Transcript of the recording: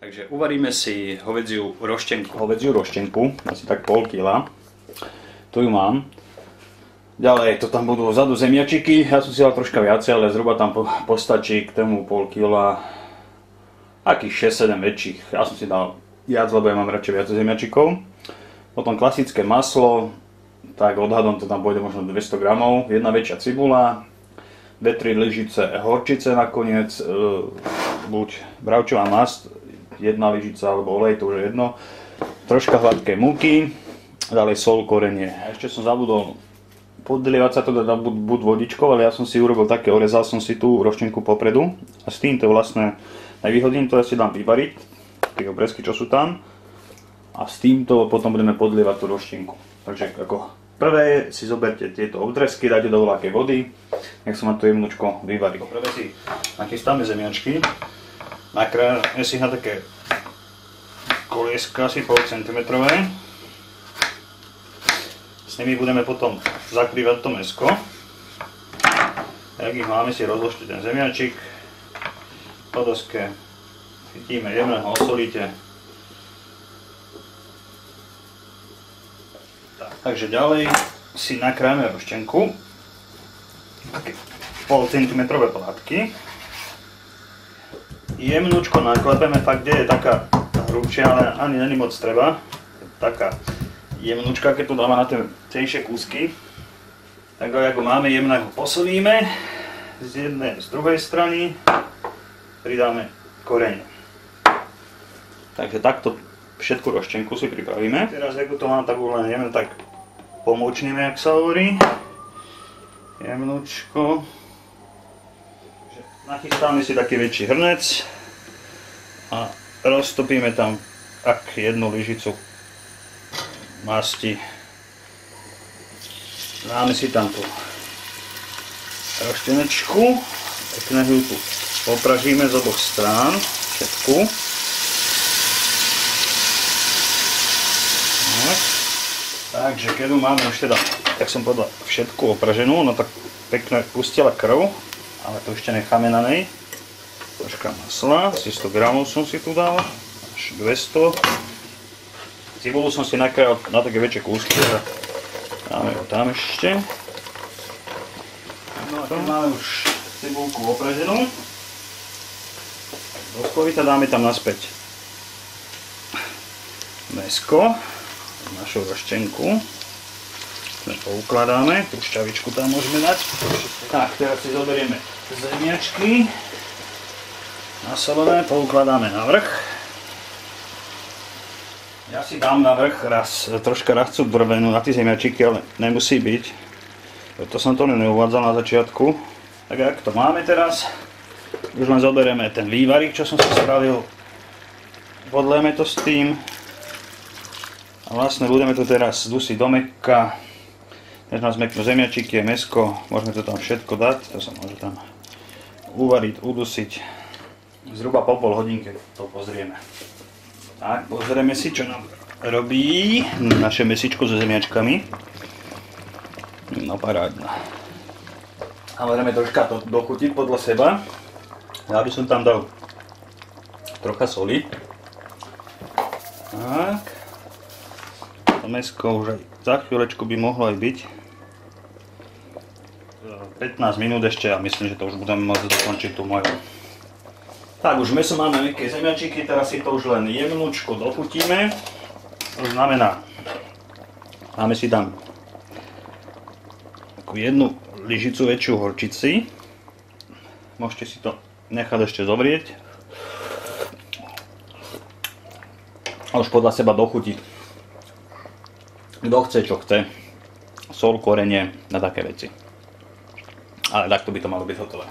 Takže uvaríme si hovädziu roštenku. Asi tak pol kila. Tu ju mám. Ďalej, to tam budú vzadu zemiačiky. Ja som si dal troška viacej, ale zhruba tam postačí k tomu pol kila. Akých 6-7 väčších. Ja som si dal viac, lebo ja mám radšej viac zemiačikov. Potom klasické maslo. Tak odhadom to tam pôjde možno 200 gramov. Jedna väčšia cibula. 2-3 lyžice horčice nakoniec. Buď bravčová masť. Jedna lyžica alebo olej, to už je jedno. Troška hladké múky, ďalej sol, korenie. A ešte som zabudol podlievať sa to buď vodičkou, ale ja som si urobil také, orezal som si tú roštenku popredu a s týmto vlastne najvýhodným to ja si dám vyvariť, tie obrezky, čo sú tam, a s týmto potom budeme podlievať tú roštenku. Takže ako prvé si zoberte tieto obdresky, dáte do voľakej vody, nech sa ma to jemnúčko vyvarí. Prvé si nachystáme zemiačky. Nakrájame si na také kolieska, asi pol centimetrové. S nimi budeme potom zakrývať to mäsko. Jak ich máme, si rozložte ten zemiačik. Po doske chytíme jemne, ho osolíte. Takže ďalej si nakrájame roštenku. Také pol centimetrové plátky. Jemnúčko naklepeme, fakt, kde je taká hrubšia, ale ani není moc treba. Taká jemnúčka, keď tu dáme na tie tenšie kúsky. Tak ako máme jemné, ho posolíme z jednej, z druhej strany. Pridáme koreň. Takže takto všetku roštenku si pripravíme. Teraz ako to mám, tak len jemne tak pomočníme, jak sa hovorí. Jemnúčko. Nachystáme si taký väčší hrnec a roztopíme tam tak jednu lyžicu masti. Dáme si tam tú roštenečku, pekne ju tu popražíme z oboch strán všetku. Takže keď ju máme už teda, tak som povedal, všetku opraženú, no tak pekne pustila krv. Ale to ešte necháme na nej. Troška masla, asi 100 gramov som si tu dal, až 200. Cibulu som si nakrájal na také väčšie kúsky, dáme ho tam ešte. No a tu máme už cibulku opraženú. Do skovita dáme tam naspäť mäsko, našu roštenku. Poukladáme, tú šťavičku tam môžeme dať. Tak, teraz si zoberieme zemiačky nasolené, poukladáme na vrch. Ja si dám na vrch troška rachcu drvenú na tie zemiačiky, ale nemusí byť. Preto som to neuvádzal na začiatku. Tak ak to máme teraz, už len zoberieme ten vývarík, čo som si spravil. Podlejeme to s tým. A vlastne budeme to teraz dusiť do mäkka. Než nás zmeknú zemiačiky, mäsko, môžeme to tam všetko dať, to sa môže tam uvariť, udusiť. Zhruba po pol hodinke to pozrieme. Tak, pozrieme si, čo nám robí naše mäsičko so zemiačkami. No parádne. Samozrejme troška to dochutiť podľa seba. Ja by som tam dal trocha soli. Tak. To mäsko už aj za chvíľečku by mohlo aj byť. 15 minút ešte a myslím, že to už budeme môcť dokončiť tú moju. Tak, už mäso máme mäkké zemiačiky, teraz si to už len jemnúčko dochutíme. To znamená, máme si tam takú jednu lyžicu väčšiu horčici. Môžete si to nechať ešte zovrieť. A už podľa seba dochutiť. Kto chce, čo chce. Sol, korenie, na také veci. Ale takto by to malo byť hotové.